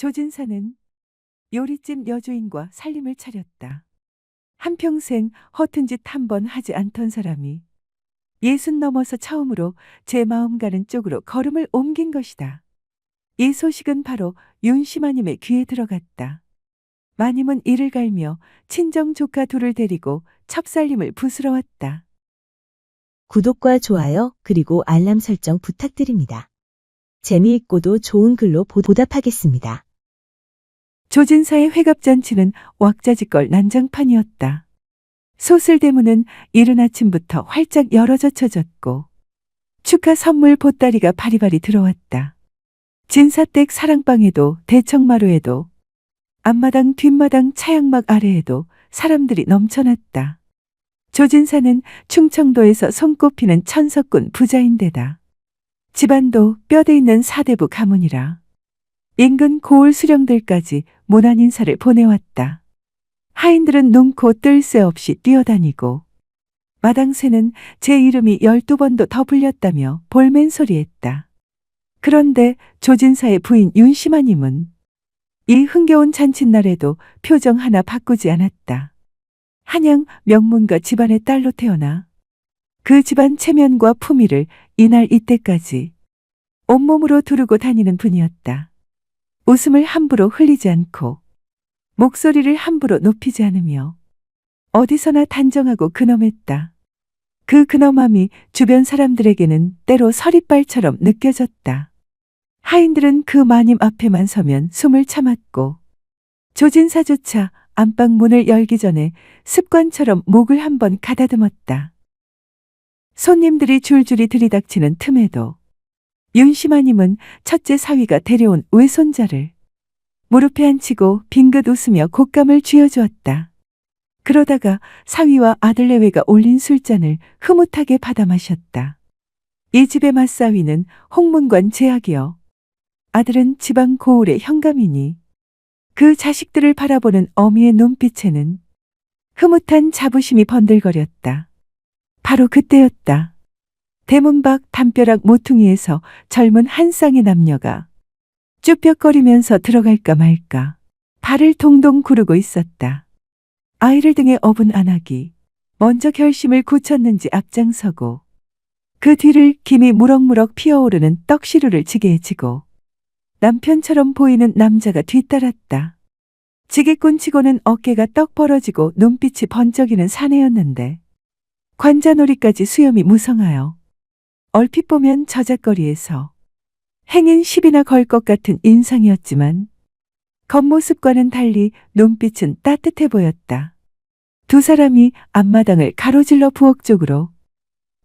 조진사는 요리집 여주인과 살림을 차렸다. 한평생 허튼 짓 한 번 하지 않던 사람이 60 넘어서 처음으로 제 마음 가는 쪽으로 걸음을 옮긴 것이다. 이 소식은 바로 윤씨마님의 귀에 들어갔다. 마님은 이를 갈며 친정 조카 둘을 데리고 첩살림을 부스러웠다. 구독과 좋아요 그리고 알람 설정 부탁드립니다. 재미있고도 좋은 글로 보답하겠습니다. 조진사의 회갑잔치는 왁자지껄 난장판이었다. 소슬대문은 이른 아침부터 활짝 열어젖혀졌고 축하 선물 보따리가 바리바리 들어왔다. 진사댁 사랑방에도 대청마루에도 앞마당 뒷마당 차양막 아래에도 사람들이 넘쳐났다. 조진사는 충청도에서 손꼽히는 천석군 부자인데다 집안도 뼈대 있는 사대부 가문이라 인근 고을 수령들까지 문안 인사를 보내왔다. 하인들은 눈코 뜰 새 없이 뛰어다니고 마당새는 제 이름이 12번도 더 불렸다며 볼멘소리했다. 그런데 조진사의 부인 윤씨마님은 이 흥겨운 잔칫날에도 표정 하나 바꾸지 않았다. 한양 명문가 집안의 딸로 태어나 그 집안 체면과 품위를 이날 이때까지 온몸으로 두르고 다니는 분이었다. 웃음을 함부로 흘리지 않고 목소리를 함부로 높이지 않으며 어디서나 단정하고 근엄했다. 그 근엄함이 주변 사람들에게는 때로 서리발처럼 느껴졌다. 하인들은 그 마님 앞에만 서면 숨을 참았고 조진사조차 안방 문을 열기 전에 습관처럼 목을 한번 가다듬었다. 손님들이 줄줄이 들이닥치는 틈에도 윤씨마님은 첫째 사위가 데려온 외손자를 무릎에 앉히고 빙긋 웃으며 곶감을 쥐어주었다. 그러다가 사위와 아들 내외가 올린 술잔을 흐뭇하게 받아 마셨다. 이 집의 맞사위는 홍문관 제학이여 아들은 지방 고을의 현감이니 그 자식들을 바라보는 어미의 눈빛에는 흐뭇한 자부심이 번들거렸다. 바로 그때였다. 대문 밖 담벼락 모퉁이에서 젊은 한 쌍의 남녀가 쭈뼛거리면서 들어갈까 말까 발을 동동 구르고 있었다. 아이를 등에 업은 안악이 먼저 결심을 굳혔는지 앞장서고 그 뒤를 김이 무럭무럭 피어오르는 떡시루를 지게에 지고 남편처럼 보이는 남자가 뒤따랐다. 지게꾼치고는 어깨가 떡 벌어지고 눈빛이 번쩍이는 사내였는데 관자놀이까지 수염이 무성하여 얼핏 보면 저잣거리에서 행인 10이나 걸 것 같은 인상이었지만 겉모습과는 달리 눈빛은 따뜻해 보였다. 두 사람이 앞마당을 가로질러 부엌 쪽으로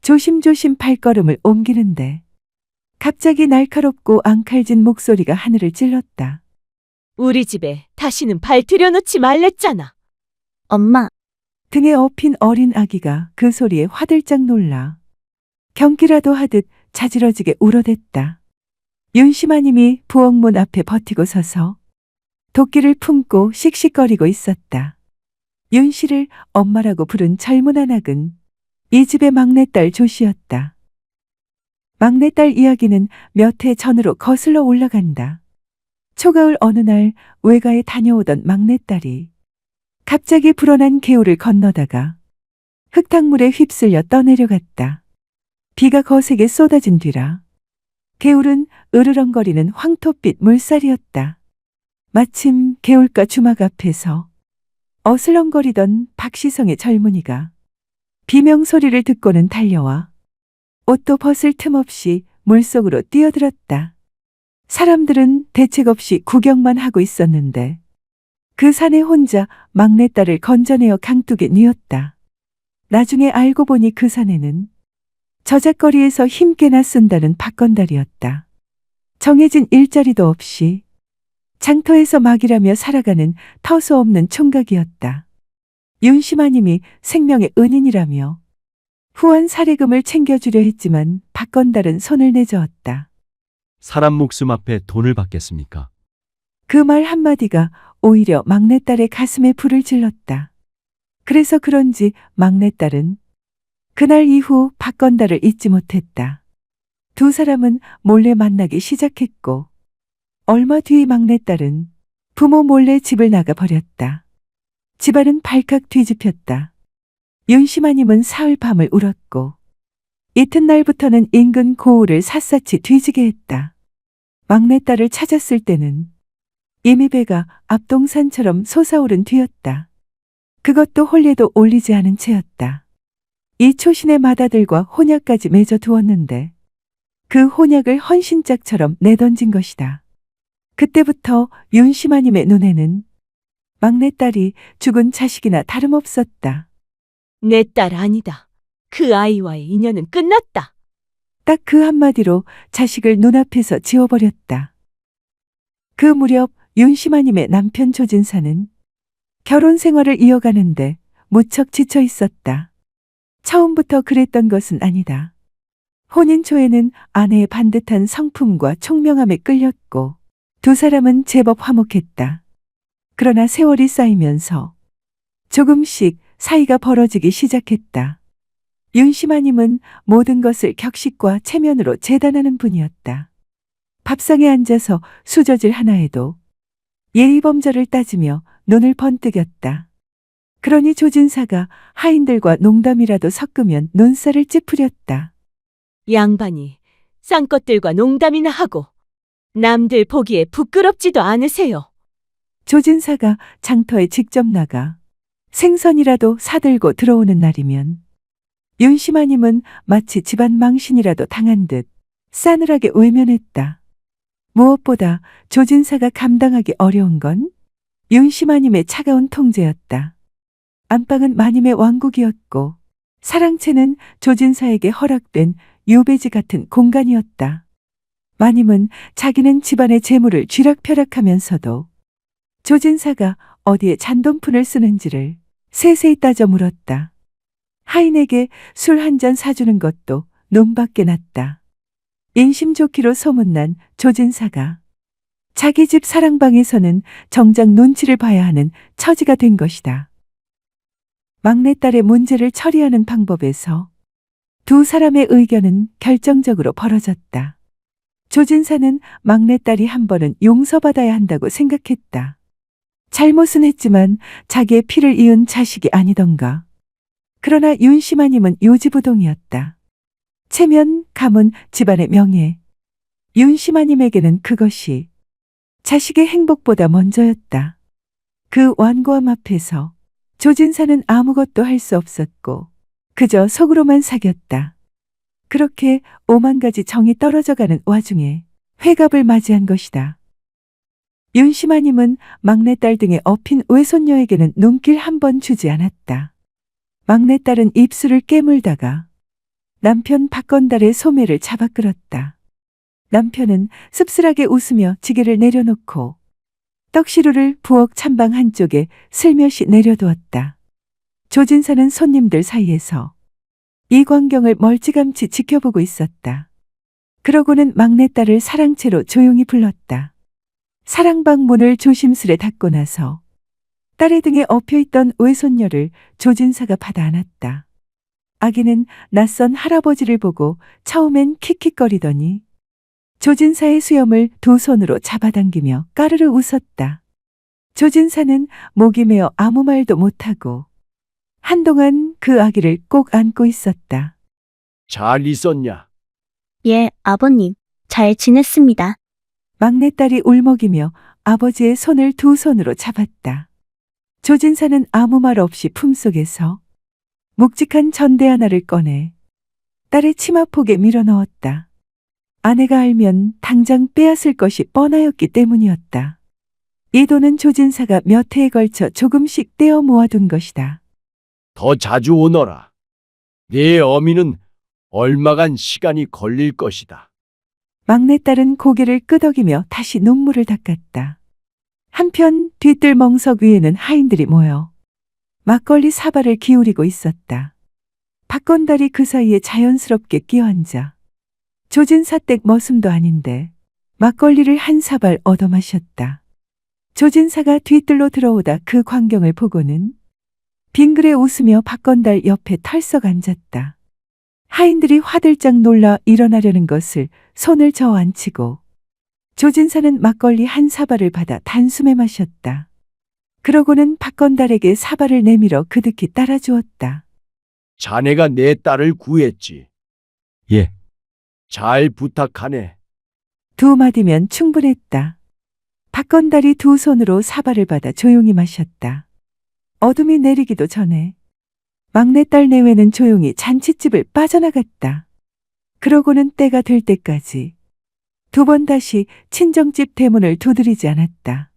조심조심 발걸음을 옮기는데 갑자기 날카롭고 앙칼진 목소리가 하늘을 찔렀다. 우리 집에 다시는 발 들여놓지 말랬잖아. 엄마, 등에 업힌 어린 아기가 그 소리에 화들짝 놀라 경기라도 하듯 자지러지게 울어댔다. 윤씨마님이 부엌문 앞에 버티고 서서 도끼를 품고 씩씩거리고 있었다. 윤씨를 엄마라고 부른 젊은 한악은 이 집의 막내딸 조씨였다. 막내딸 이야기는 몇 해 전으로 거슬러 올라간다. 초가을 어느 날 외가에 다녀오던 막내딸이 갑자기 불어난 개울을 건너다가 흙탕물에 휩쓸려 떠내려갔다. 비가 거세게 쏟아진 뒤라 개울은 으르렁거리는 황토빛 물살이었다. 마침 개울가 주막 앞에서 어슬렁거리던 박시성의 젊은이가 비명소리를 듣고는 달려와 옷도 벗을 틈 없이 물속으로 뛰어들었다. 사람들은 대책 없이 구경만 하고 있었는데 그 산에 혼자 막내딸을 건져내어 강둑에 뉘었다. 나중에 알고 보니 그 산에는 저잣거리에서 힘께나 쓴다는 박건달이었다. 정해진 일자리도 없이 장터에서 막이라며 살아가는 터수 없는 총각이었다. 윤씨마님이 생명의 은인이라며 후한 사례금을 챙겨주려 했지만 박건달은 손을 내저었다. 사람 목숨 앞에 돈을 받겠습니까? 그 말 한마디가 오히려 막내딸의 가슴에 불을 질렀다. 그래서 그런지 막내딸은 그날 이후 박건달을 잊지 못했다. 두 사람은 몰래 만나기 시작했고 얼마 뒤 막내딸은 부모 몰래 집을 나가 버렸다. 집안은 발칵 뒤집혔다. 윤심아님은 사흘 밤을 울었고 이튿날부터는 인근 고을을 샅샅이 뒤지게 했다. 막내딸을 찾았을 때는 이미 배가 앞동산처럼 솟아오른 뒤였다. 그것도 홀례도 올리지 않은 채였다. 이 초신의 맏아들과 혼약까지 맺어 두었는데 그 혼약을 헌신짝처럼 내던진 것이다. 그때부터 윤심아님의 눈에는 막내딸이 죽은 자식이나 다름없었다. 내 딸 아니다. 그 아이와의 인연은 끝났다. 딱 그 한마디로 자식을 눈앞에서 지워버렸다. 그 무렵 윤심아님의 남편 조진사는 결혼 생활을 이어가는데 무척 지쳐 있었다. 처음부터 그랬던 것은 아니다. 혼인 초에는 아내의 반듯한 성품과 총명함에 끌렸고 두 사람은 제법 화목했다. 그러나 세월이 쌓이면서 조금씩 사이가 벌어지기 시작했다. 윤심아님은 모든 것을 격식과 체면으로 재단하는 분이었다. 밥상에 앉아서 수저질 하나에도 예의범절을 따지며 눈을 번뜩였다. 그러니 조진사가 하인들과 농담이라도 섞으면 눈살을 찌푸렸다. 양반이 쌍것들과 농담이나 하고 남들 보기에 부끄럽지도 않으세요. 조진사가 장터에 직접 나가 생선이라도 사들고 들어오는 날이면 윤심아님은 마치 집안 망신이라도 당한 듯 싸늘하게 외면했다. 무엇보다 조진사가 감당하기 어려운 건 윤심아님의 차가운 통제였다. 안방은 마님의 왕국이었고 사랑채는 조진사에게 허락된 유배지 같은 공간이었다. 마님은 자기는 집안의 재물을 쥐락펴락하면서도 조진사가 어디에 잔돈푼을 쓰는지를 세세히 따져 물었다. 하인에게 술 한 잔 사주는 것도 눈밖에 났다. 인심 좋기로 소문난 조진사가 자기 집 사랑방에서는 정작 눈치를 봐야 하는 처지가 된 것이다. 막내딸의 문제를 처리하는 방법에서 두 사람의 의견은 결정적으로 벌어졌다. 조진사는 막내딸이 한 번은 용서받아야 한다고 생각했다. 잘못은 했지만 자기의 피를 이은 자식이 아니던가. 그러나 윤심아님은 요지부동이었다. 체면, 가문, 집안의 명예. 윤심아님에게는 그것이 자식의 행복보다 먼저였다. 그 완고함 앞에서 조진사는 아무것도 할 수 없었고 그저 속으로만 사겼다. 그렇게 5만 가지 정이 떨어져가는 와중에 회갑을 맞이한 것이다. 윤심아님은 막내딸 등에 업힌 외손녀에게는 눈길 한 번 주지 않았다. 막내딸은 입술을 깨물다가 남편 박건달의 소매를 잡아 끌었다. 남편은 씁쓸하게 웃으며 지게를 내려놓고 떡시루를 부엌 찬방 한쪽에 슬며시 내려두었다. 조진사는 손님들 사이에서 이 광경을 멀찌감치 지켜보고 있었다. 그러고는 막내딸을 사랑채로 조용히 불렀다. 사랑방 문을 조심스레 닫고 나서 딸의 등에 엎여있던 외손녀를 조진사가 받아 안았다. 아기는 낯선 할아버지를 보고 처음엔 킥킥거리더니 조진사의 수염을 두 손으로 잡아당기며 까르르 웃었다. 조진사는 목이 메어 아무 말도 못하고 한동안 그 아기를 꼭 안고 있었다. 잘 있었냐? 예, 아버님. 잘 지냈습니다. 막내딸이 울먹이며 아버지의 손을 두 손으로 잡았다. 조진사는 아무 말 없이 품속에서 묵직한 전대 하나를 꺼내 딸의 치마폭에 밀어넣었다. 아내가 알면 당장 빼앗을 것이 뻔하였기 때문이었다. 이 돈은 조진사가 몇 해에 걸쳐 조금씩 떼어 모아둔 것이다. 더 자주 오너라. 네 어미는 얼마간 시간이 걸릴 것이다. 막내딸은 고개를 끄덕이며 다시 눈물을 닦았다. 한편 뒤뜰멍석 위에는 하인들이 모여 막걸리 사발을 기울이고 있었다. 박건달이 그 사이에 자연스럽게 끼어앉아 조진사 댁 머슴도 아닌데 막걸리를 한 사발 얻어 마셨다. 조진사가 뒤뜰로 들어오다 그 광경을 보고는 빙그레 웃으며 박건달 옆에 털썩 앉았다. 하인들이 화들짝 놀라 일어나려는 것을 손을 저어 앉히고 조진사는 막걸리 한 사발을 받아 단숨에 마셨다. 그러고는 박건달에게 사발을 내밀어 그득히 따라주었다. 자네가 내 딸을 구했지. 예, 잘 부탁하네. 두 마디면 충분했다. 박건달이 두 손으로 사발을 받아 조용히 마셨다. 어둠이 내리기도 전에 막내딸 내외는 조용히 잔칫집을 빠져나갔다. 그러고는 때가 될 때까지 두 번 다시 친정집 대문을 두드리지 않았다.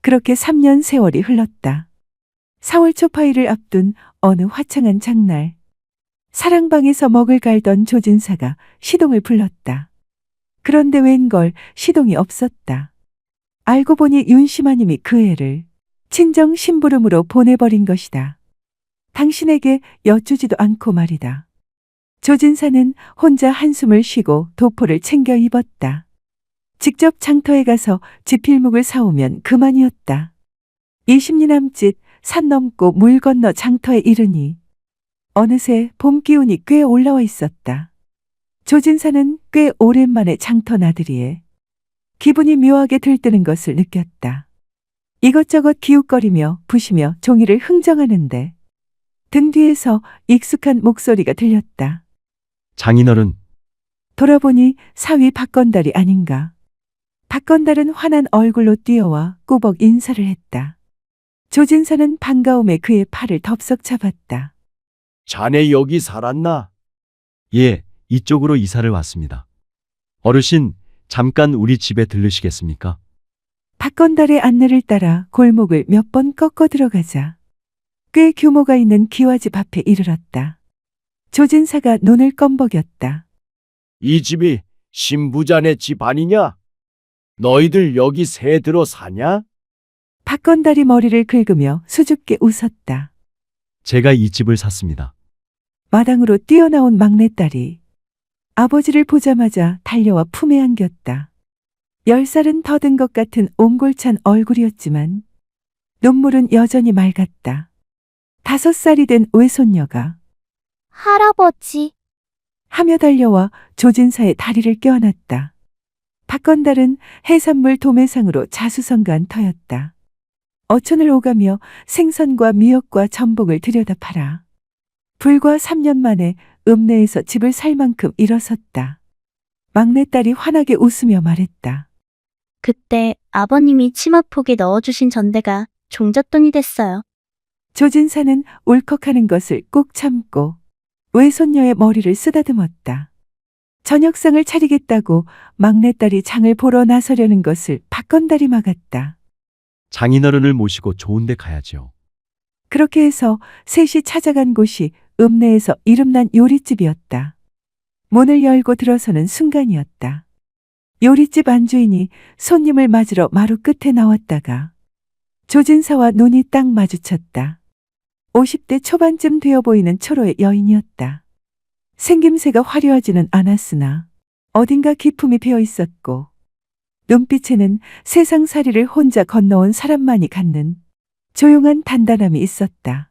그렇게 3년 세월이 흘렀다. 4월 초파일을 앞둔 어느 화창한 장날, 사랑방에서 먹을 갈던 조진사가 시동을 불렀다. 그런데 웬걸 시동이 없었다. 알고 보니 윤심아님이 그 애를 친정 심부름으로 보내버린 것이다. 당신에게 여쭈지도 않고 말이다. 조진사는 혼자 한숨을 쉬고 도포를 챙겨 입었다. 직접 장터에 가서 지필묵을 사오면 그만이었다. 20리 남짓 산 넘고 물 건너 장터에 이르니 어느새 봄 기운이 꽤 올라와 있었다. 조진사는 꽤 오랜만에 장터 나들이에 기분이 묘하게 들뜨는 것을 느꼈다. 이것저것 기웃거리며 부시며 종이를 흥정하는데 등 뒤에서 익숙한 목소리가 들렸다. 장인어른, 돌아보니 사위 박건달이 아닌가. 박건달은 환한 얼굴로 뛰어와 꾸벅 인사를 했다. 조진사는 반가움에 그의 팔을 덥석 잡았다. 자네 여기 살았나? 예, 이쪽으로 이사를 왔습니다. 어르신, 잠깐 우리 집에 들르시겠습니까? 박건달의 안내를 따라 골목을 몇 번 꺾어 들어가자 꽤 규모가 있는 기와집 앞에 이르렀다. 조진사가 눈을 껌벅였다. 이 집이 신부자네 집 아니냐? 너희들 여기 새 들어 사냐? 박건달이 머리를 긁으며 수줍게 웃었다. 제가 이 집을 샀습니다. 마당으로 뛰어나온 막내딸이 아버지를 보자마자 달려와 품에 안겼다. 10살은 더 든 것 같은 옹골찬 얼굴이었지만 눈물은 여전히 맑았다. 5살이 된 외손녀가 할아버지, 하며 달려와 조진사의 다리를 껴안았다. 박건달은 해산물 도매상으로 자수성가한 터였다. 어촌을 오가며 생선과 미역과 전복을 들여다 팔아 불과 3년 만에 읍내에서 집을 살 만큼 일어섰다. 막내딸이 환하게 웃으며 말했다. 그때 아버님이 치마폭에 넣어주신 전대가 종잣돈이 됐어요. 조진사는 울컥하는 것을 꾹 참고 외손녀의 머리를 쓰다듬었다. 저녁상을 차리겠다고 막내딸이 장을 보러 나서려는 것을 박건달이 막았다. 장인어른을 모시고 좋은 데 가야지요. 그렇게 해서 셋이 찾아간 곳이 읍내에서 이름난 요리집이었다. 문을 열고 들어서는 순간이었다. 요리집 안주인이 손님을 맞으러 마루 끝에 나왔다가 조진사와 눈이 딱 마주쳤다. 50대 초반쯤 되어 보이는 초로의 여인이었다. 생김새가 화려하지는 않았으나 어딘가 기품이 배어 있었고 눈빛에는 세상살이를 혼자 건너온 사람만이 갖는 조용한 단단함이 있었다.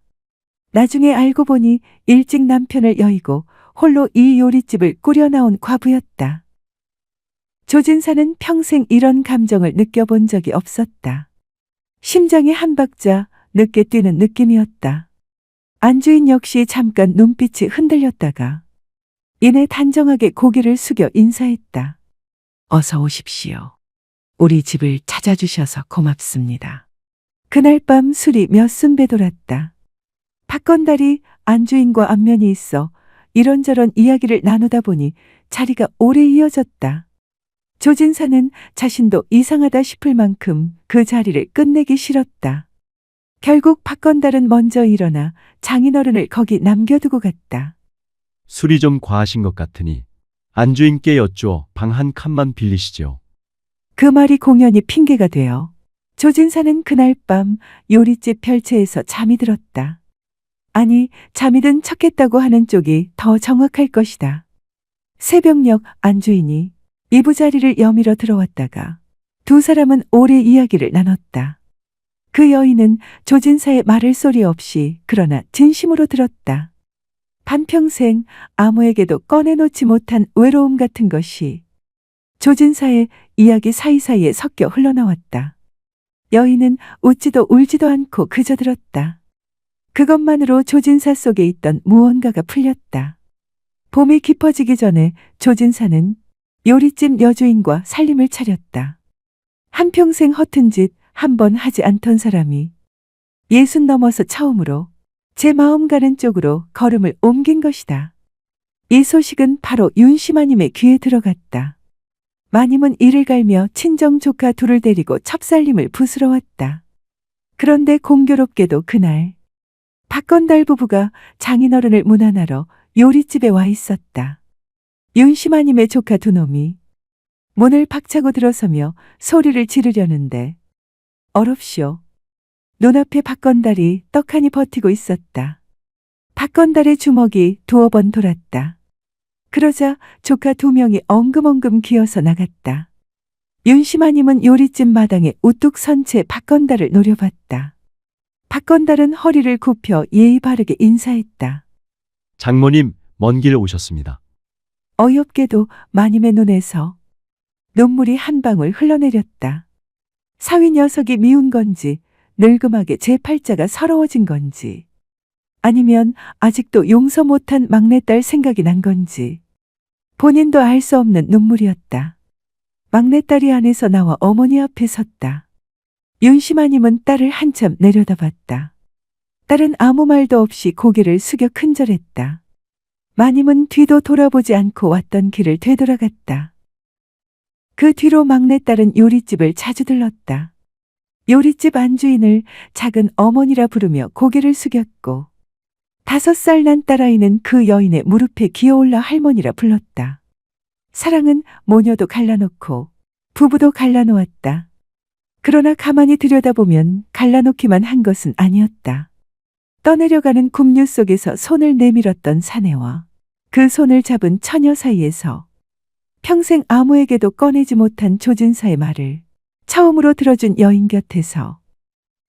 나중에 알고 보니 일찍 남편을 여의고 홀로 이 요리집을 꾸려나온 과부였다. 조진사는 평생 이런 감정을 느껴본 적이 없었다. 심장이 한 박자 늦게 뛰는 느낌이었다. 안주인 역시 잠깐 눈빛이 흔들렸다가 이내 단정하게 고개를 숙여 인사했다. 어서 오십시오. 우리 집을 찾아주셔서 고맙습니다. 그날 밤 술이 몇 순배 돌았다. 박건달이 안주인과 안면이 있어 이런저런 이야기를 나누다 보니 자리가 오래 이어졌다. 조진사는 자신도 이상하다 싶을 만큼 그 자리를 끝내기 싫었다. 결국 박건달은 먼저 일어나 장인어른을 거기 남겨두고 갔다. 술이 좀 과하신 것 같으니 안주인께 여쭈어 방 한 칸만 빌리시죠. 그 말이 공연히 핑계가 되어 조진사는 그날 밤 요리집 별채에서 잠이 들었다. 아니, 잠이 든 척했다고 하는 쪽이 더 정확할 것이다. 새벽녘 안주인이 이부자리를 여미러 들어왔다가 두 사람은 오래 이야기를 나눴다. 그 여인은 조진사의 말을 소리 없이 그러나 진심으로 들었다. 반평생 아무에게도 꺼내놓지 못한 외로움 같은 것이 조진사의 이야기 사이사이에 섞여 흘러나왔다. 여인은 웃지도 울지도 않고 그저 들었다. 그것만으로 조진사 속에 있던 무언가가 풀렸다. 봄이 깊어지기 전에 조진사는 요리집 여주인과 살림을 차렸다. 한평생 허튼 짓 한 번 하지 않던 사람이 60 넘어서 처음으로 제 마음 가는 쪽으로 걸음을 옮긴 것이다. 이 소식은 바로 윤심아님의 귀에 들어갔다. 마님은 이를 갈며 친정 조카 둘을 데리고 첩살림을 부스러웠다. 그런데 공교롭게도 그날 박건달 부부가 장인어른을 문안하러 요리집에 와 있었다. 윤심아님의 조카 두 놈이 문을 박차고 들어서며 소리를 지르려는데 어렵쇼. 눈앞에 박건달이 떡하니 버티고 있었다. 박건달의 주먹이 두어 번 돌았다. 그러자 조카 두 명이 엉금엉금 기어서 나갔다. 윤심아님은 요리집 마당에 우뚝 선 채 박건달을 노려봤다. 박건달은 허리를 굽혀 예의 바르게 인사했다. 장모님, 먼 길 오셨습니다. 어이없게도 마님의 눈에서 눈물이 한 방울 흘러내렸다. 사위 녀석이 미운 건지 늙음하게 제 팔자가 서러워진 건지 아니면 아직도 용서 못한 막내딸 생각이 난 건지 본인도 알 수 없는 눈물이었다. 막내딸이 안에서 나와 어머니 앞에 섰다. 윤심아님은 딸을 한참 내려다봤다. 딸은 아무 말도 없이 고개를 숙여 큰절했다. 마님은 뒤도 돌아보지 않고 왔던 길을 되돌아갔다. 그 뒤로 막내딸은 요리집을 자주 들렀다. 요리집 안주인을 작은 어머니라 부르며 고개를 숙였고 5살 난 딸아이는 그 여인의 무릎에 기어올라 할머니라 불렀다. 사랑은 모녀도 갈라놓고 부부도 갈라놓았다. 그러나 가만히 들여다보면 갈라놓기만 한 것은 아니었다. 떠내려가는 급류 속에서 손을 내밀었던 사내와 그 손을 잡은 처녀 사이에서 평생 아무에게도 꺼내지 못한 조진사의 말을 처음으로 들어준 여인 곁에서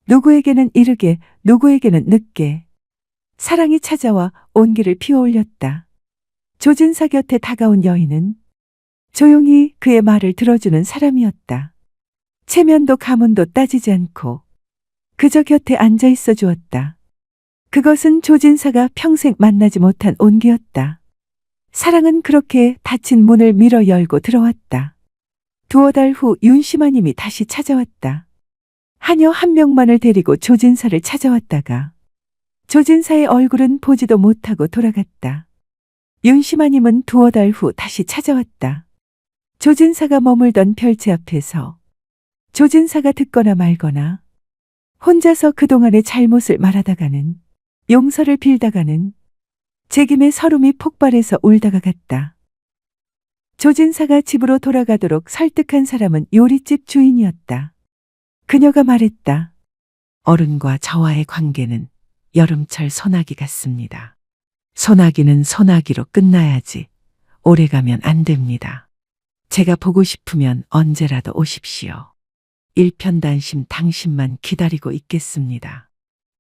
누구에게는 이르게 누구에게는 늦게 사랑이 찾아와 온기를 피워올렸다. 조진사 곁에 다가온 여인은 조용히 그의 말을 들어주는 사람이었다. 체면도 가문도 따지지 않고 그저 곁에 앉아 있어 주었다. 그것은 조진사가 평생 만나지 못한 온기였다. 사랑은 그렇게 닫힌 문을 밀어 열고 들어왔다. 두어 달 후 윤심아님이 다시 찾아왔다. 하녀 한 명만을 데리고 조진사를 찾아왔다가 조진사의 얼굴은 보지도 못하고 돌아갔다. 윤심아님은 두어 달 후 다시 찾아왔다. 조진사가 머물던 별채 앞에서 조진사가 듣거나 말거나 혼자서 그동안의 잘못을 말하다가는 용서를 빌다가는 제김에 서름이 폭발해서 울다가 갔다. 조진사가 집으로 돌아가도록 설득한 사람은 요리집 주인이었다. 그녀가 말했다. 어른과 저와의 관계는 여름철 소나기 같습니다. 소나기는 소나기로 끝나야지 오래가면 안 됩니다. 제가 보고 싶으면 언제라도 오십시오. 일편단심 당신만 기다리고 있겠습니다.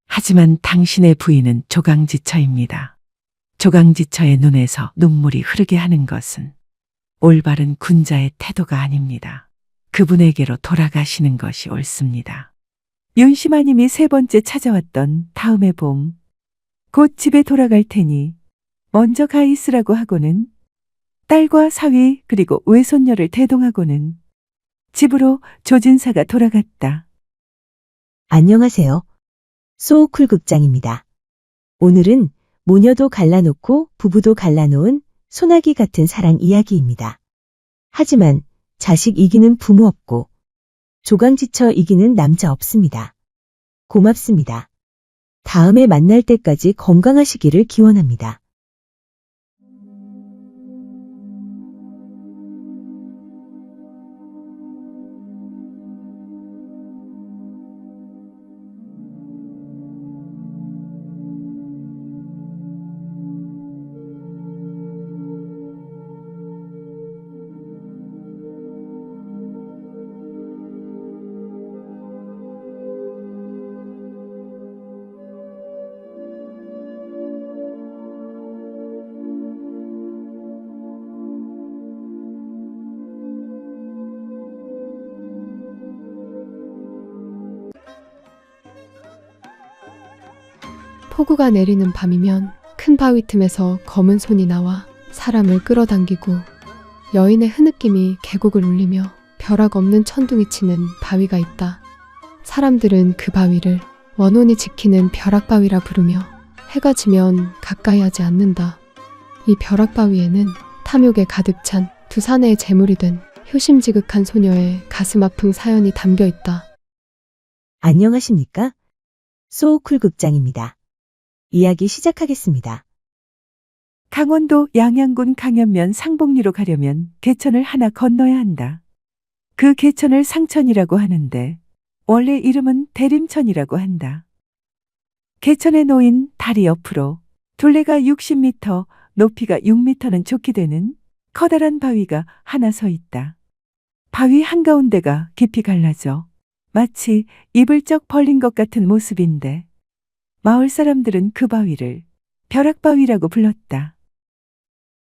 하지만 당신의 부인은 조강지처입니다. 조강지처의 눈에서 눈물이 흐르게 하는 것은 올바른 군자의 태도가 아닙니다. 그분에게로 돌아가시는 것이 옳습니다. 윤심아님이 세 번째 찾아왔던 다음의 봄, 곧 집에 돌아갈 테니 먼저 가 있으라고 하고는 딸과 사위 그리고 외손녀를 대동하고는 집으로 조진사가 돌아갔다. 안녕하세요. 소우쿨 극장입니다. 오늘은 모녀도 갈라놓고 부부도 갈라놓은 소나기 같은 사랑 이야기입니다. 하지만 자식 이기는 부모 없고 조강지처 이기는 남자 없습니다. 고맙습니다. 다음에 만날 때까지 건강하시기를 기원합니다. 폭우가 내리는 밤이면 큰 바위 틈에서 검은 손이 나와 사람을 끌어당기고 여인의 흐느낌이 계곡을 울리며 벼락 없는 천둥이 치는 바위가 있다. 사람들은 그 바위를 원혼이 지키는 벼락바위라 부르며 해가 지면 가까이 하지 않는다. 이 벼락바위에는 탐욕에 가득 찬 두 사내의 제물이 된 효심지극한 소녀의 가슴 아픈 사연이 담겨 있다. 안녕하십니까? 소쿨 극장입니다. 이야기 시작하겠습니다. 강원도 양양군 강연면 상복리로 가려면 개천을 하나 건너야 한다. 그 개천을 상천이라고 하는데 원래 이름은 대림천이라고 한다. 개천에 놓인 다리 옆으로 둘레가 60m, 높이가 6m는 좋게 되는 커다란 바위가 하나 서 있다. 바위 한가운데가 깊이 갈라져 마치 입을 쩍 벌린 것 같은 모습인데 마을 사람들은 그 바위를 벼락바위라고 불렀다.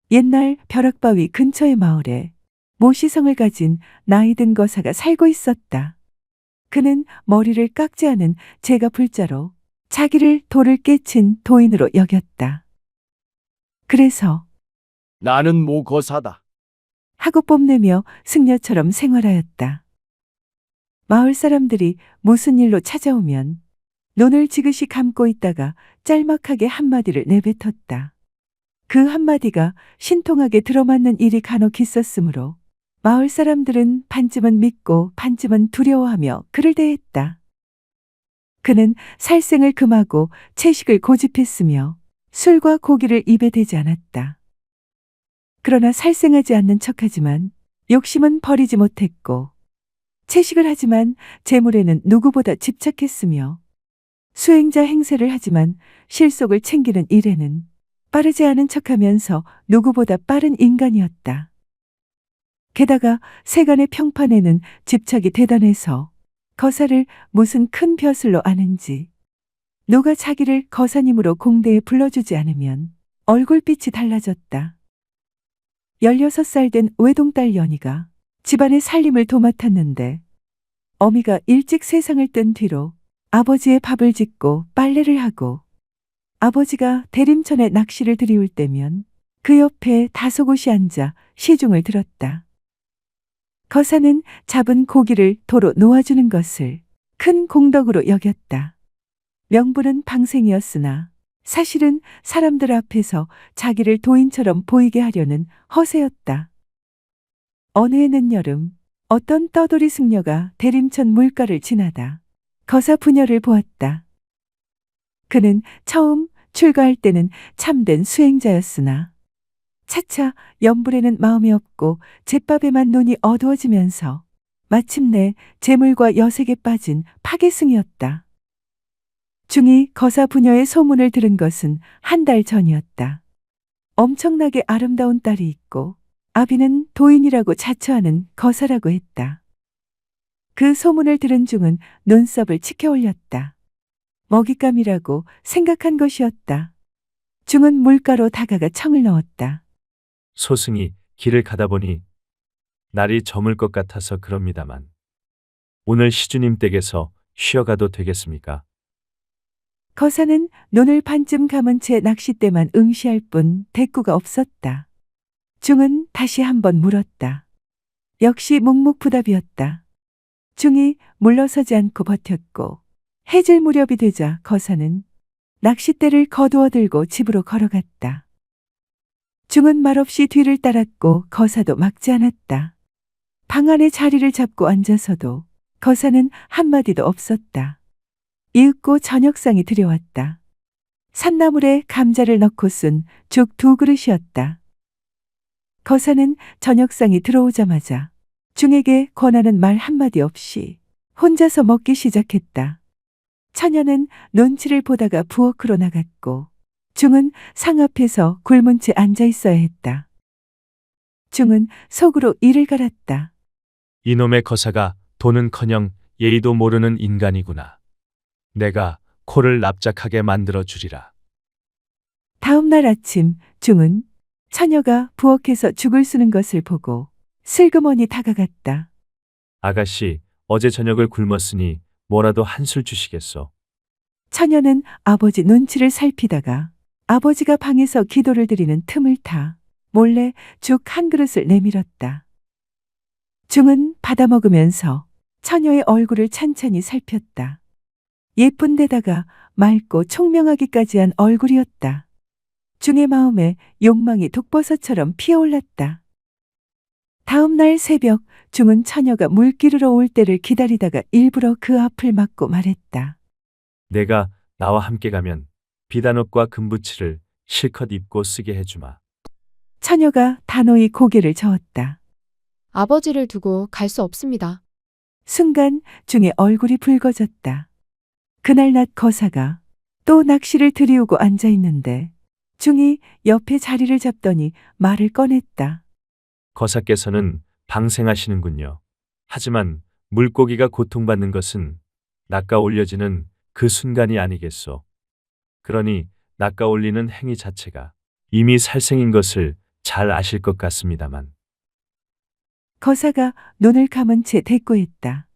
옛날 벼락바위 근처의 마을에 모시성을 가진 나이든 거사가 살고 있었다. 그는 머리를 깎지 않은 재가 불자로 자기를 돌을 깨친 도인으로 여겼다. 그래서 나는 모거사다. 하고 뽐내며 승려처럼 생활하였다. 마을 사람들이 무슨 일로 찾아오면 눈을 지그시 감고 있다가 짤막하게 한마디를 내뱉었다. 그 한마디가 신통하게 들어맞는 일이 간혹 있었으므로 마을 사람들은 반쯤은 믿고 반쯤은 두려워하며 그를 대했다. 그는 살생을 금하고 채식을 고집했으며 술과 고기를 입에 대지 않았다. 그러나 살생하지 않는 척하지만 욕심은 버리지 못했고 채식을 하지만 재물에는 누구보다 집착했으며 수행자 행세를 하지만 실속을 챙기는 일에는 빠르지 않은 척하면서 누구보다 빠른 인간이었다. 게다가 세간의 평판에는 집착이 대단해서 거사를 무슨 큰 벼슬로 아는지 누가 자기를 거사님으로 공대에 불러주지 않으면 얼굴빛이 달라졌다. 16살 된 외동딸 연희가 집안의 살림을 도맡았는데 어미가 일찍 세상을 뜬 뒤로 아버지의 밥을 짓고 빨래를 하고 아버지가 대림천에 낚시를 들이올 때면 그 옆에 다소곳이 앉아 시중을 들었다. 거사는 잡은 고기를 도로 놓아주는 것을 큰 공덕으로 여겼다. 명분은 방생이었으나 사실은 사람들 앞에서 자기를 도인처럼 보이게 하려는 허세였다. 어느 해는 여름 어떤 떠돌이 승려가 대림천 물가를 지나다 거사 부녀를 보았다. 그는 처음 출가할 때는 참된 수행자였으나 차차 연불에는 마음이 없고 제밥에만 눈이 어두워지면서 마침내 재물과 여색에 빠진 파괴승이었다. 중이 거사 부녀의 소문을 들은 것은 한 달 전이었다. 엄청나게 아름다운 딸이 있고 아비는 도인이라고 자처하는 거사라고 했다. 그 소문을 들은 중은 눈썹을 치켜 올렸다. 먹잇감이라고 생각한 것이었다. 중은 물가로 다가가 청을 넣었다. 소승이 길을 가다 보니 날이 저물 것 같아서 그럽니다만 오늘 시주님 댁에서 쉬어가도 되겠습니까? 거사는 눈을 반쯤 감은 채 낚싯대만 응시할 뿐 대꾸가 없었다. 중은 다시 한번 물었다. 역시 묵묵부답이었다. 중이 물러서지 않고 버텼고 해질 무렵이 되자 거사는 낚싯대를 거두어 들고 집으로 걸어갔다. 중은 말없이 뒤를 따랐고 거사도 막지 않았다. 방 안에 자리를 잡고 앉아서도 거사는 한마디도 없었다. 이윽고 저녁상이 들여왔다. 산나물에 감자를 넣고 쓴 죽 2그릇이었다. 거사는 저녁상이 들어오자마자 중에게 권하는 말 한마디 없이 혼자서 먹기 시작했다. 처녀는 눈치를 보다가 부엌으로 나갔고 중은 상 앞에서 굶은 채 앉아 있어야 했다. 중은 속으로 이를 갈았다. 이놈의 거사가 돈은커녕 예의도 모르는 인간이구나. 내가 코를 납작하게 만들어 주리라. 다음 날 아침 중은 처녀가 부엌에서 죽을 쓰는 것을 보고 슬그머니 다가갔다. 아가씨, 어제 저녁을 굶었으니 뭐라도 한술 주시겠소. 처녀는 아버지 눈치를 살피다가 아버지가 방에서 기도를 드리는 틈을 타 몰래 죽 한 그릇을 내밀었다. 중은 받아먹으면서 처녀의 얼굴을 찬찬히 살폈다. 예쁜 데다가 맑고 총명하기까지 한 얼굴이었다. 중의 마음에 욕망이 독버섯처럼 피어올랐다. 다음 날 새벽 중은 처녀가 물기르러 올 때를 기다리다가 일부러 그 앞을 막고 말했다. 내가 나와 함께 가면 비단옷과 금부치를 실컷 입고 쓰게 해주마. 처녀가 단호히 고개를 저었다. 아버지를 두고 갈 수 없습니다. 순간 중의 얼굴이 붉어졌다. 그날 낮 거사가 또 낚시를 들이우고 앉아 있는데 중이 옆에 자리를 잡더니 말을 꺼냈다. 거사께서는 방생하시는군요. 하지만 물고기가 고통받는 것은 낚아 올려지는 그 순간이 아니겠소. 그러니 낚아 올리는 행위 자체가 이미 살생인 것을 잘 아실 것 같습니다만. 거사가 눈을 감은 채 대꾸했다.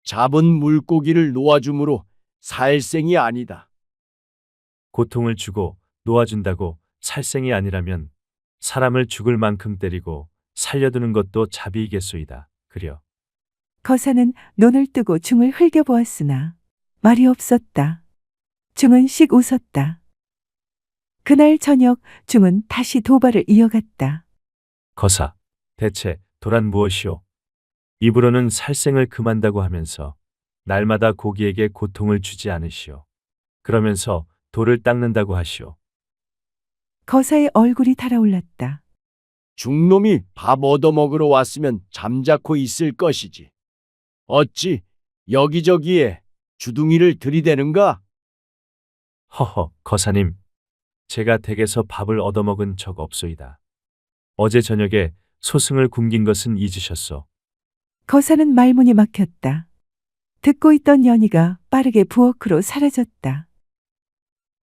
잡은 물고기를 놓아줌으로 살생이 아니다. 고통을 주고 놓아준다고 살생이 아니라면 사람을 죽을 만큼 때리고 살려두는 것도 자비이겠소이다. 그려. 거사는 눈을 뜨고 중을 흘겨보았으나 말이 없었다. 중은 씩 웃었다. 그날 저녁 중은 다시 도발을 이어갔다. 거사, 대체 도란 무엇이오? 입으로는 살생을 금한다고 하면서 날마다 고기에게 고통을 주지 않으시오. 그러면서 돌을 닦는다고 하시오. 거사의 얼굴이 달아올랐다. 중놈이 밥 얻어먹으러 왔으면 잠자코 있을 것이지. 어찌 여기저기에 주둥이를 들이대는가? 허허, 거사님. 제가 댁에서 밥을 얻어먹은 적 없소이다. 어제 저녁에 소승을 굶긴 것은 잊으셨소. 거사는 말문이 막혔다. 듣고 있던 연희가 빠르게 부엌으로 사라졌다.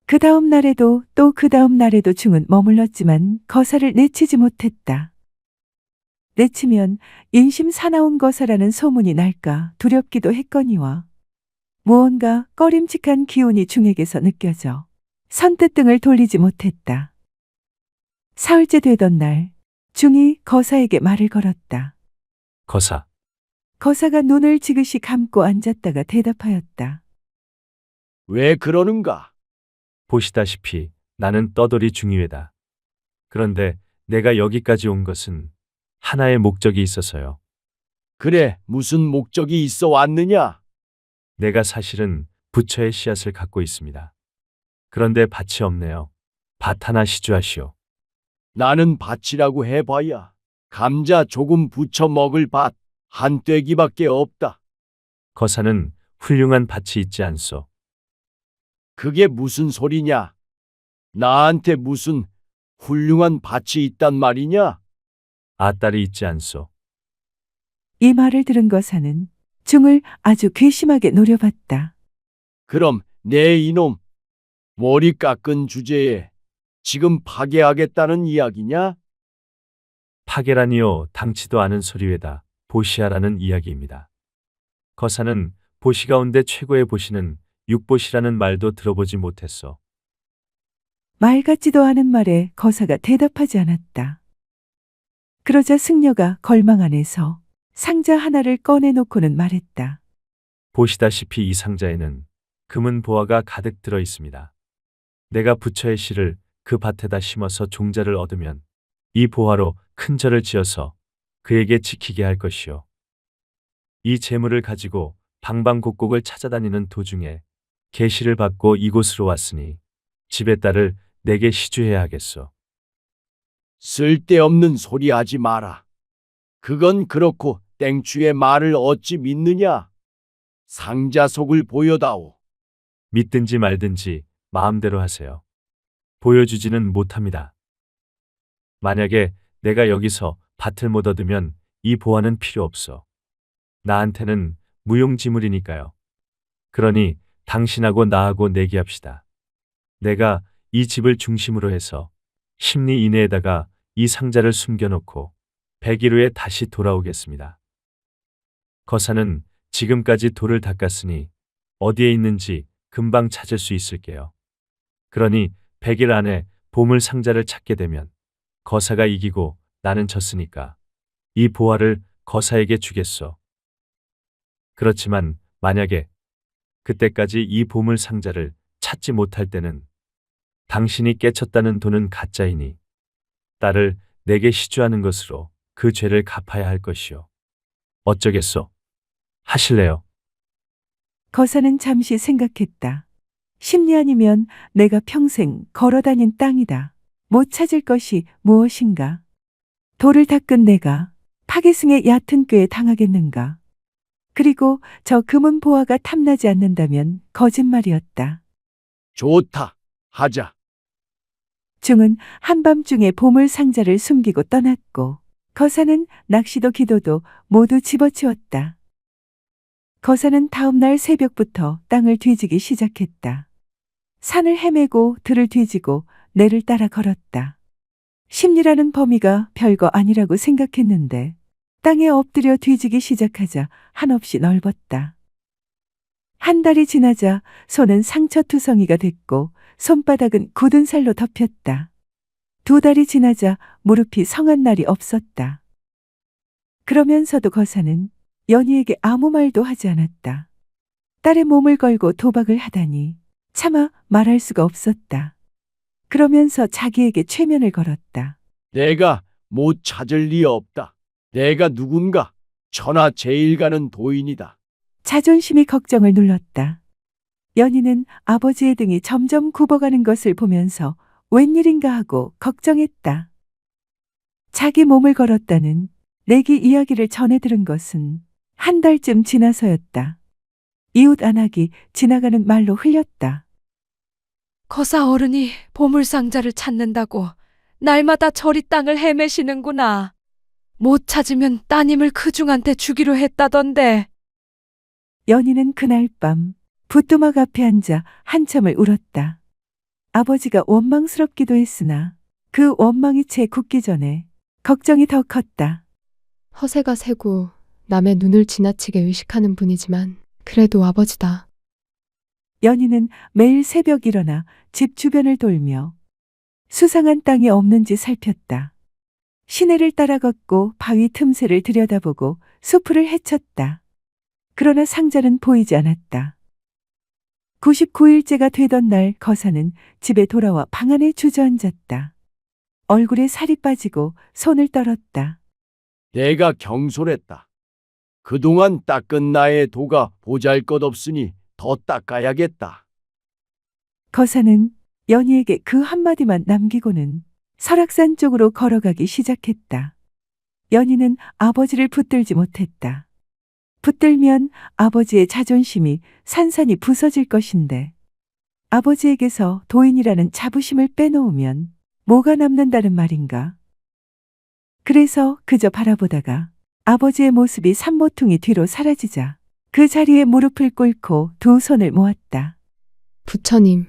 그 다음 날에도 또 그 다음 날에도 중은 머물렀지만 거사를 내치지 못했다. 내치면 인심 사나운 거사라는 소문이 날까 두렵기도 했거니와 무언가 꺼림칙한 기운이 중에게서 느껴져 선뜻 등을 돌리지 못했다. 사흘째 되던 날 중이 거사에게 말을 걸었다. 거사, 거사가 눈을 지그시 감고 앉았다가 대답하였다. 왜 그러는가? 보시다시피 나는 떠돌이 중이외다. 그런데 내가 여기까지 온 것은 하나의 목적이 있어서요. 그래, 무슨 목적이 있어 왔느냐? 내가 사실은 부처의 씨앗을 갖고 있습니다. 그런데 밭이 없네요. 밭 하나 시주하시오. 나는 밭이라고 해봐야 감자 조금 부쳐 먹을 밭 한 떼기밖에 없다. 거사는 훌륭한 밭이 있지 않소. 그게 무슨 소리냐? 나한테 무슨 훌륭한 밭이 있단 말이냐? 아딸이 있지 않소. 이 말을 들은 거사는 중을 아주 괘씸하게 노려봤다. 그럼 내 이놈 머리 깎은 주제에 지금 파괴하겠다는 이야기냐? 파괴라니요, 당치도 않은 소리외다. 보시하라는 이야기입니다. 거사는 보시 가운데 최고의 보시는 육보시라는 말도 들어보지 못했소. 말 같지도 않은 말에 거사가 대답하지 않았다. 그러자 승려가 걸망 안에서 상자 하나를 꺼내놓고는 말했다. 보시다시피 이 상자에는 금은 보화가 가득 들어 있습니다. 내가 부처의 씨를 그 밭에다 심어서 종자를 얻으면 이 보화로 큰 절을 지어서 그에게 지키게 할 것이요. 이 재물을 가지고 방방곡곡을 찾아다니는 도중에 계시를 받고 이곳으로 왔으니 집의 딸을 내게 시주해야 하겠소. 쓸데없는 소리 하지 마라. 그건 그렇고 땡추의 말을 어찌 믿느냐? 상자 속을 보여다오. 믿든지 말든지 마음대로 하세요. 보여주지는 못합니다. 만약에 내가 여기서 밭을 못 얻으면 이 보화는 필요 없어. 나한테는 무용지물이니까요. 그러니 당신하고 나하고 내기합시다. 내가 이 집을 중심으로 해서 10리 이내에다가 이 상자를 숨겨놓고 100일 후에 다시 돌아오겠습니다. 거사는 지금까지 돌을 닦았으니 어디에 있는지 금방 찾을 수 있을게요. 그러니 100일 안에 보물 상자를 찾게 되면 거사가 이기고 나는 졌으니까 이 보화를 거사에게 주겠소. 그렇지만 만약에 그때까지 이 보물 상자를 찾지 못할 때는 당신이 깨쳤다는 돈은 가짜이니 딸을 내게 시주하는 것으로 그 죄를 갚아야 할 것이요. 어쩌겠소? 하실래요? 거사는 잠시 생각했다. 심리 아니면 내가 평생 걸어다닌 땅이다. 못 찾을 것이 무엇인가? 돌을 닦은 내가 파괴승의 얕은 꾀에 당하겠는가? 그리고 저 금은 보화가 탐나지 않는다면 거짓말이었다. 좋다. 하자. 중은 한밤중에 보물 상자를 숨기고 떠났고 거사는 낚시도 기도도 모두 집어치웠다. 거사는 다음 날 새벽부터 땅을 뒤지기 시작했다. 산을 헤매고 들을 뒤지고 내를 따라 걸었다. 심리라는 범위가 별거 아니라고 생각했는데 땅에 엎드려 뒤지기 시작하자 한없이 넓었다. 한 달이 지나자 손은 상처투성이가 됐고 손바닥은 굳은 살로 덮였다. 2달이 지나자 무릎이 성한 날이 없었다. 그러면서도 거사는 연희에게 아무 말도 하지 않았다. 딸의 몸을 걸고 도박을 하다니 차마 말할 수가 없었다. 그러면서 자기에게 최면을 걸었다. 내가 못 찾을 리 없다. 내가 누군가 천하제일가는 도인이다. 자존심이 걱정을 눌렀다. 연희는 아버지의 등이 점점 굽어가는 것을 보면서 웬일인가 하고 걱정했다. 자기 몸을 걸었다는 내기 이야기를 전해 들은 것은 한 달쯤 지나서였다. 이웃 안악이 지나가는 말로 흘렸다. 거사 어른이 보물상자를 찾는다고 날마다 저리 땅을 헤매시는구나. 못 찾으면 따님을 그중한테 주기로 했다던데. 연희는 그날 밤 부뚜막 앞에 앉아 한참을 울었다. 아버지가 원망스럽기도 했으나 그 원망이 채 굳기 전에 걱정이 더 컸다. 허세가 세고 남의 눈을 지나치게 의식하는 분이지만 그래도 아버지다. 연희는 매일 새벽 일어나 집 주변을 돌며 수상한 땅이 없는지 살폈다. 시내를 따라 걷고 바위 틈새를 들여다보고 수풀을 헤쳤다. 그러나 상자는 보이지 않았다. 99일째가 되던 날 거사는 집에 돌아와 방 안에 주저앉았다. 얼굴에 살이 빠지고 손을 떨었다. 내가 경솔했다. 그동안 닦은 나의 도가 보잘것없으니 더 닦아야겠다. 거사는 연희에게 그 한마디만 남기고는 설악산 쪽으로 걸어가기 시작했다. 연희는 아버지를 붙들지 못했다. 붙들면 아버지의 자존심이 산산이 부서질 것인데 아버지에게서 도인이라는 자부심을 빼놓으면 뭐가 남는다는 말인가? 그래서 그저 바라보다가 아버지의 모습이 산모퉁이 뒤로 사라지자 그 자리에 무릎을 꿇고 두 손을 모았다. 부처님,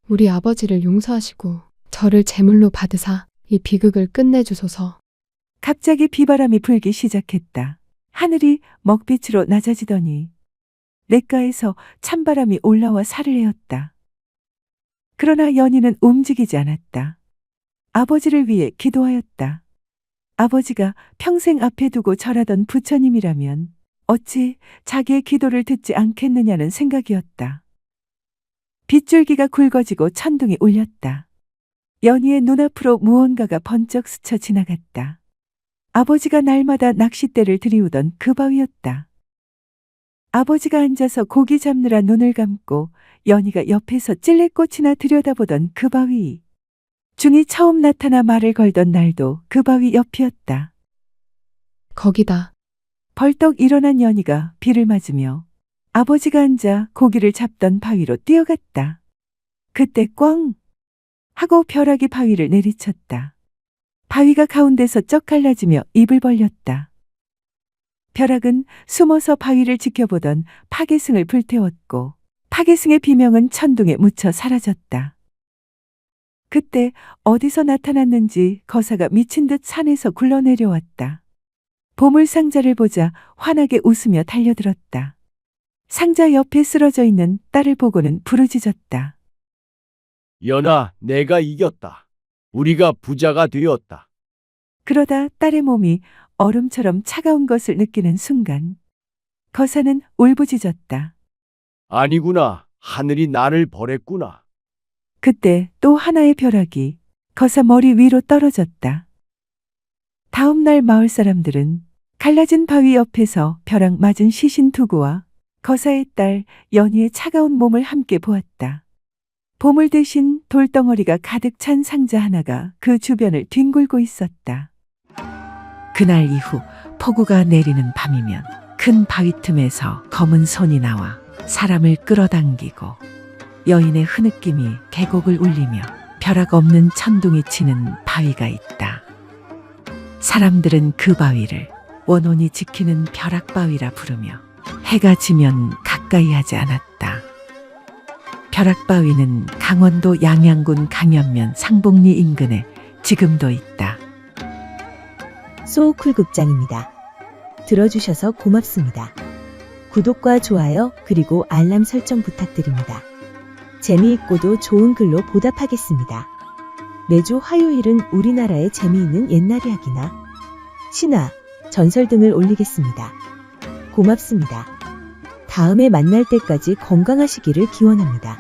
우리 아버지를 용서하시고 저를 제물로 받으사 이 비극을 끝내주소서. 갑자기 비바람이 불기 시작했다. 하늘이 먹빛으로 낮아지더니 냇가에서 찬바람이 올라와 살을 에웠다. 그러나 연희는 움직이지 않았다. 아버지를 위해 기도하였다. 아버지가 평생 앞에 두고 절하던 부처님이라면 어찌 자기의 기도를 듣지 않겠느냐는 생각이었다. 빗줄기가 굵어지고 천둥이 울렸다. 연희의 눈앞으로 무언가가 번쩍 스쳐 지나갔다. 아버지가 날마다 낚싯대를 들이우던 그 바위였다. 아버지가 앉아서 고기 잡느라 눈을 감고 연희가 옆에서 찔레꽃이나 들여다보던 그 바위. 중이 처음 나타나 말을 걸던 날도 그 바위 옆이었다. 거기다. 벌떡 일어난 연희가 비를 맞으며 아버지가 앉아 고기를 잡던 바위로 뛰어갔다. 그때 꽝 하고 벼락이 바위를 내리쳤다. 바위가 가운데서 쩍 갈라지며 입을 벌렸다. 벼락은 숨어서 바위를 지켜보던 파괴승을 불태웠고 파괴승의 비명은 천둥에 묻혀 사라졌다. 그때 어디서 나타났는지 거사가 미친 듯 산에서 굴러내려왔다. 보물상자를 보자 환하게 웃으며 달려들었다. 상자 옆에 쓰러져 있는 딸을 보고는 부르짖었다. 연아, 내가 이겼다. 우리가 부자가 되었다. 그러다 딸의 몸이 얼음처럼 차가운 것을 느끼는 순간 거사는 울부짖었다. 아니구나. 하늘이 나를 버렸구나. 그때 또 하나의 벼락이 거사 머리 위로 떨어졌다. 다음 날 마을 사람들은 갈라진 바위 옆에서 벼락 맞은 시신 두구와 거사의 딸 연희의 차가운 몸을 함께 보았다. 보물 대신 돌덩어리가 가득 찬 상자 하나가 그 주변을 뒹굴고 있었다. 그날 이후 폭우가 내리는 밤이면 큰 바위 틈에서 검은 손이 나와 사람을 끌어당기고 여인의 흐느낌이 계곡을 울리며 벼락 없는 천둥이 치는 바위가 있다. 사람들은 그 바위를 원혼이 지키는 벼락바위라 부르며 해가 지면 가까이 하지 않았다. 벼락바위는 강원도 양양군 강연면 상복리 인근에 지금도 있다. 소우쿨 극장입니다. 들어주셔서 고맙습니다. 구독과 좋아요 그리고 알람 설정 부탁드립니다. 재미있고도 좋은 글로 보답하겠습니다. 매주 화요일은 우리나라의 재미있는 옛날 이야기나 신화, 전설 등을 올리겠습니다. 고맙습니다. 다음에 만날 때까지 건강하시기를 기원합니다.